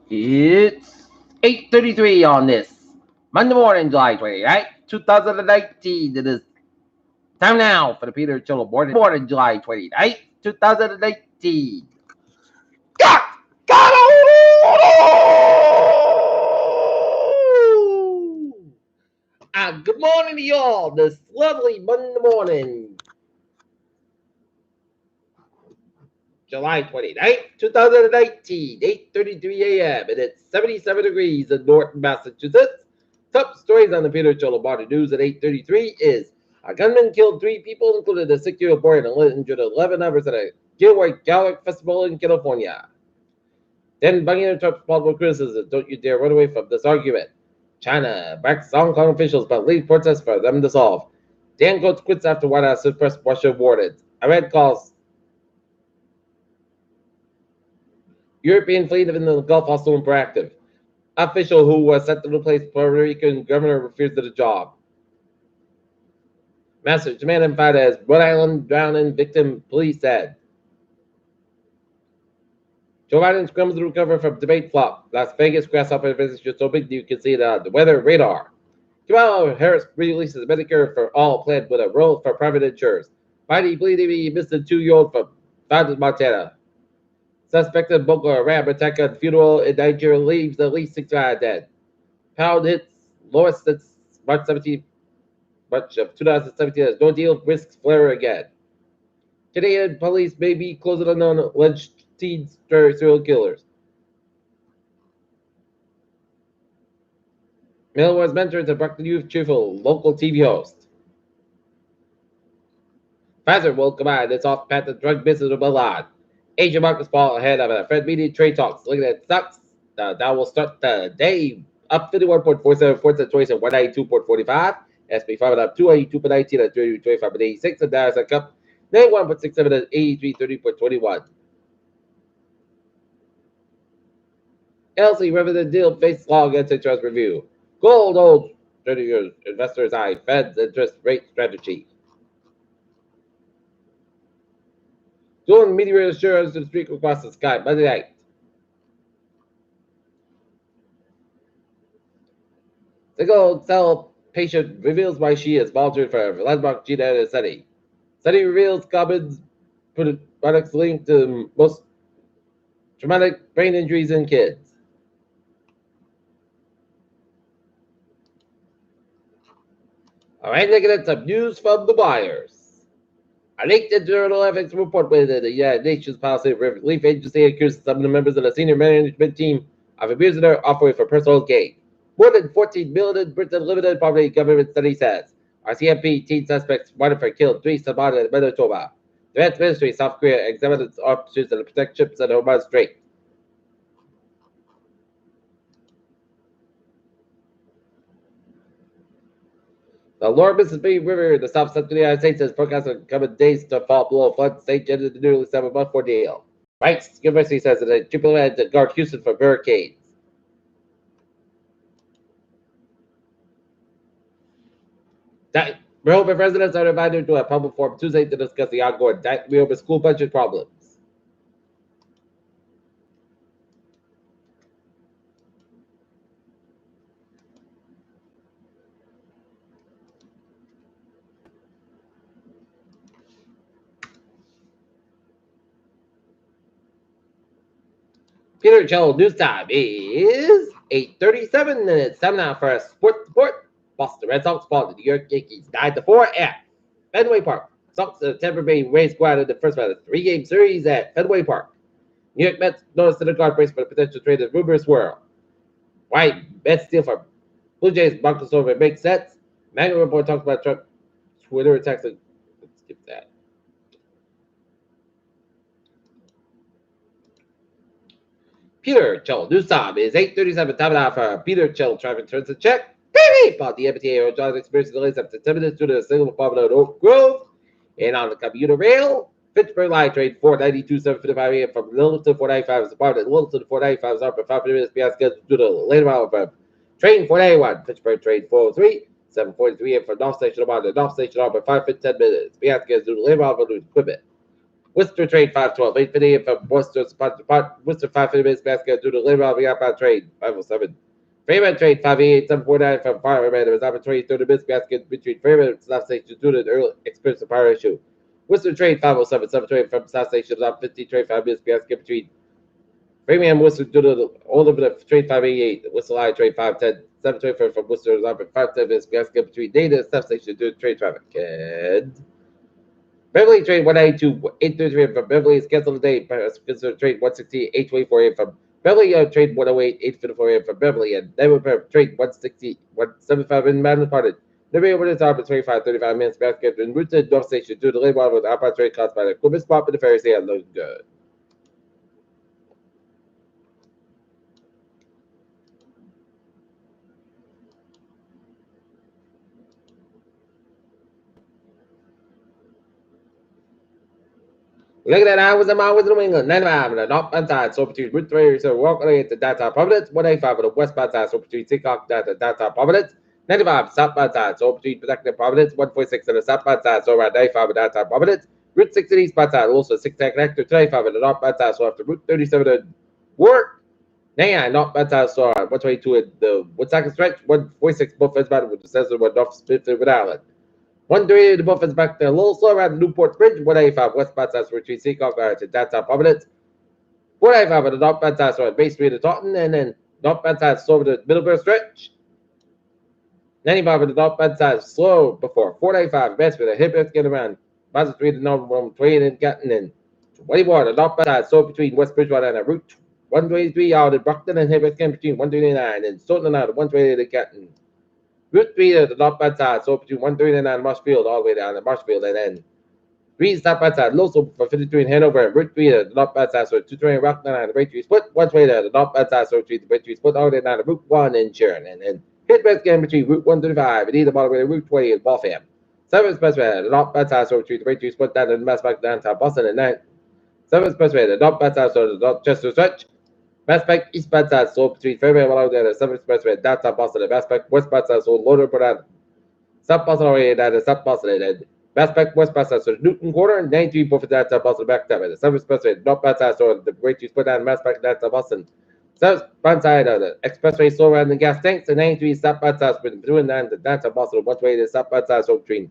It's 8:33 on this Monday morning, July 28th, 2019. It is time now for the Peter Chillo morning, July 28th, 2019. Got, got Good morning to y'all this lovely Monday morning, July 29th, 2019, 8:33 a.m. and it's 77 degrees in Norton, Massachusetts. Top stories on the Peter Chillo News at 8:33 is a gunman killed 3 people, including a 6-year-old boy and injured 11 others at a Gilroy Gallic Festival in California. Then Buckingham Trump's multiple criticism. Don't you dare run away from this argument. China backs Hong Kong officials but lead protests for them to solve. Dan Coates quits after White House suppressed Russia wardens. Iran calls European fleet in the Gulf hostile and proactive. Official who was set to replace Puerto Rican governor refused the job. Master demand and fight as Rhode Island drowning victim, police said. Joe Biden scrambles to recover from debate flop. Las Vegas grasshopper business just so big you can see it on the weather radar. Kamala Harris releases Medicare for all plan with a role for private insurers. Biden pleaded he missed a 2-year-old from Fountain, Montana. Suspected Boko Haram attack on funeral in Nigeria leaves at least 6 dead. Pound hits lowest since March of 2017 as no deal risks flare again. Canadian police may be closing on alleged teen serial killers. Miller was mentored to Brooklyn Youth cheerful local TV host. Pfizer will combine its off-patent drug business with Milan. Asian markets fall ahead of a Fed meeting trade talks. Looking at stocks, that will start the day up 51.47 points at 192.45. SP 5 up 282.19 at 325.86. And Nasdaq up 91.67 at 8330.21. LC revenue deal face long antitrust review. Gold holds 30 years investors' eye. Fed's interest rate strategy. Dual meteor assurance to streak across the sky Monday night. Single cell patient reveals why she is monitored for landmark gene editing study. Study reveals common products linked to most traumatic brain injuries in kids. All right, looking at some news from the wires. A leaked internal ethics report with the United Nations Policy Relief Agency accuses some of the members of the senior management team of abusing their offering for personal gain. More than 14 million in Britain living in poverty, government study says. RCMP teen suspects wanted for killed 3 Sabana in Manitoba. Defense Ministry, South Korea, examined its options to protect ships at Hormuz Strait. The lower Mississippi River in the south central United States is forecasted coming days to fall below flood stage into the nearly 7-month ordeal. Rice University says that a triple had to guard Houston from hurricanes. Rehoboth residents are invited to a public forum Tuesday to discuss the ongoing Rehoboth school budget problems. Peter Chillo news time is 8:37 and it's time now for a sports report. Boston Red Sox fall to the New York Yankees 9-4 at Fenway Park. Sox and Tampa Bay Rays squad in the first round of a 3-game series at Fenway Park. New York Mets noticed in the guard brace for the potential trade as rumors swirl. Why Mets steal from Blue Jays Broncos over makes sense. Magna report talks about Trump Twitter attacks. Let's skip that. Peter Chillo news time is 8:37. Time now for Peter Chillo traffic turns to check. Beep! About the MTA or John experiencing delays up to 10 minutes due to a single apartment on Oak Grove. And on the commuter rail, Pittsburgh Line train 492 755 a.m. from Littleton 495 is departed. Littleton 495 is up for 5 minutes beyond schedule due to later hour from train 491. Pittsburgh train 403 743 a.m. from North Station about the North Station hour for 5 10 minutes beyond schedule due to later hour from equipment. Worcester trade 512. 850 from Worcester spot to pot. Worcester 550 minutes basket due to labor on the outbound trade 507. Freeman trade 588. 749 from Fireman. There was opportunity 30 minutes basket between Freeman and South Station due to the early experience of power issue. Worcester trade 507. 720 from South Station. Top 50 trade 5 minutes basket between Freeman and Worcester due to the all of the trade 588. Worcester High trade 510. 724 from Worcester was up at 510 minutes basket between Data and South Station due to trade traffic. And Beverly trade 192, 833 from Beverly is canceled today. Consider trade 160, 824 from Beverly. Trade 108, 854 from Beverly. And then trade 160, 175 in Madden Departed. Never able to top at 25, 35 minutes basket and route to North Station due to the labor with outbound trade caused by the equipment spot, but the ferry stand looking good. Look at that, I was in New England, 95 on the northbound side, so between Route 3, so walk away to downtown Providence, 185 on the westbound side, so between Seacock down to downtown Providence, 95 southbound side, so between Protective Providence, 146 on the southbound side, so around 95 on downtown Providence, Route 6 on the eastbound side, also 6 connector, 25 on the northbound side, so after Route 37 on Work, 99 northbound side, so 122 at the Woodstock stretch, 146 both westbound, which says one North Smithfield Island. 138 the Buffins back there, a little slow around the Newport Bridge. 185 westbound side between Seacock to downtown Providence. 185 on the northbound side, so Bay Street to Taunton, and then northbound side slow over the Middleburg stretch. 95 on the northbound side slow before 495 best with a hip get around Basel Street and Northern 20 and Gatton and 21 on the northbound side slow between West Bridgewater and Route 123 out of Brockton and Hip between 129 and Stoughton out of 128 and Gatton. Route 3 to the northbound side, so between 139 Marshfield all the way down to Marshfield, and then 3 southbound side, Loso for 53 in Hanover, and Route 3 to the northbound side, so 220 Rockland and the Braintree Split, 120 to the northbound side, so 3 to the Braintree Split, all the way down to Route 1 in Sharon, and then hit west again between Route 135 and either all the way to Route 20 in Waltham. 7 expressway, the northbound side, so 3 to the Braintree Split, down to the Mass Park downtown Boston, and 9 7 expressway, the northbound side, so the Dorchester stretch. Mass Park eastbound side, so between Fairway all the way to 7 expressway, downtown Boston, and Mass Park westbound side, so loader put on South Boston all the way down to South Boston, and Mass Park westbound side, so Newton Quarter, and 93 both downtown Boston back time, and the 7 expressway, northbound side, so the great you put down Mass Park downtown Boston. Southbound side of the expressway, slow around the gas tanks, and 93 southbound side, between down to downtown Boston, one way to southbound side, so between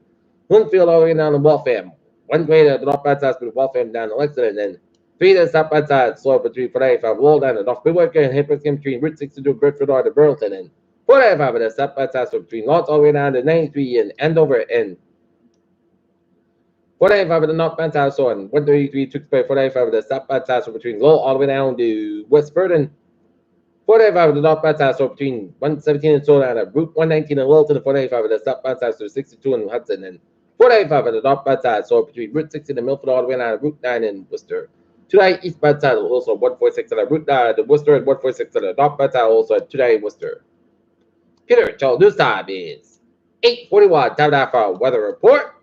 Linfield all the way down to Waltham, one way to the northbound side, between Waltham down to Lexington, and then 3 to southbound side, slow between 495 Wall down to North Midway, and hip between Route 62 Bridgeford or to Burlington, and 495 at the southbound side, so between Lawrence all the way down to 93 and Andover, and 495 at the northbound side, so on 133 Tewksbury, 495 at the southbound side, so between Lowell all the way down to West Burton, 495 at the northbound side, so between 117 and so down to Route 119 and Littleton, and 495 at the southbound side, so 62 and Hudson, and 495 at the northbound side, so between Route 16 and Milford all the way down to Route 9 in Worcester. 290 eastbound side, also 146 at the Route 9 to Worcester, and 146 at the northbound side, also at 290 Worcester. Peter, Joel, news time is 8:41. Time now for our weather report.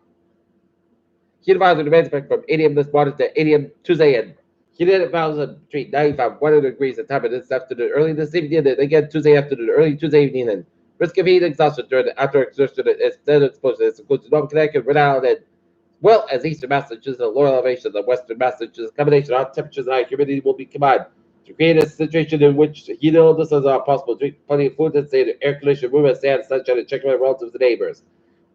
Heat advisory demands from 8 a.m. this morning to 8 a.m. Tuesday, and heat advisory between 95 100 degrees at time of this afternoon, early this evening, and again Tuesday afternoon, early Tuesday evening, and risk of heat exhaustion during the after exertion is then exposure. This includes North Connecticut, Rhode Island, and well as eastern Massachusetts and lower elevations of western Massachusetts. Combination of hot temperatures and high humidity will be combined to create a situation in which heat illnesses are possible. Drink plenty of food and stay in air conditioned room and stand sunshine and check with relatives and neighbors.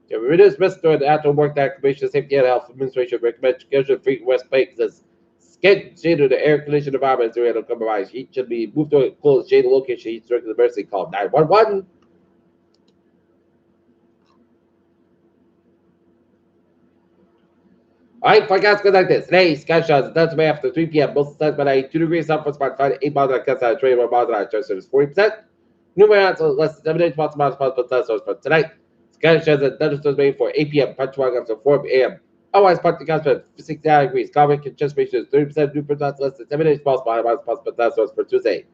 To reduce risk during the after work activation, Safety and Health Administration recommends schedule frequent west places. Schedule the air conditioned environment to compromise. Heat should be moved to a closed shaded location. Heat during the emergency call 911. All right, forecast goes like this. Today, sky showers and May after 3 p.m. Most of the time, 2 degrees southwest, about 5 to 8 miles an hour, outside, 21 miles an hour, chance is 40%. Numerous less than 7 to 8 miles per hour, but tonight, sky showers and thunderstorms made for 8 p.m. Punch up to 4 a.m. Otherwise, partly constant 69 degrees. Climate concentration is 30%. New percent less than 7 inches possible. Miles per hour for Tuesday.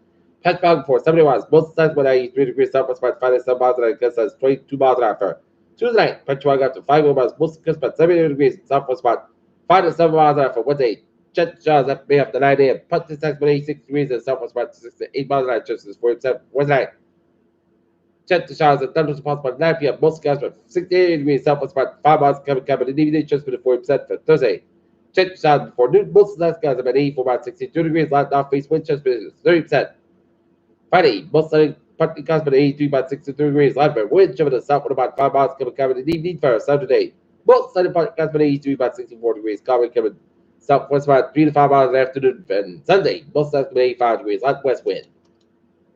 Patch bound for 70 miles. Most of the time, when 3 degrees southwest, about 5 to 7 miles an hour, outside, 22 miles an hour. Tuesday night, punch up to 5 miles. Most of the about 70 degrees southwest, about 5 to 7 miles an hour for Wednesday. Jet showers up May after 9 a.m. Punch this time 86 degrees and southwest about 6 to 8 miles an hour. Just 47 Wednesday night. Jet showers and thunders possible at 9 p.m. Most skies about 68 degrees southwest about 5 miles coming in the evening just for the 40% for Thursday. Check south for noon. Most of the skies about 84 about 62 degrees. Light northeast wind chance 30%. Friday, most sunny, partly clouds about 83 about 63 degrees. Light wind chill to the south with about 5 miles coming in the evening for Saturday. Most sunny, partly clouds about 83 about 64 degrees. Coming southwest about 3 to 5 miles in the afternoon. And Sunday, most sunny about 85 degrees. Light west wind.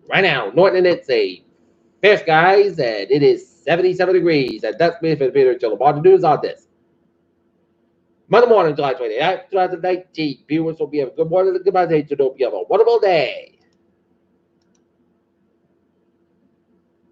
Right now, Norton, it's a fair skies, and it is 77 degrees. And that's me for the Peter Chiller. More news on this. Monday morning, July 28th, 2019. Viewers will be a good morning and goodbye day to hope you have a wonderful day.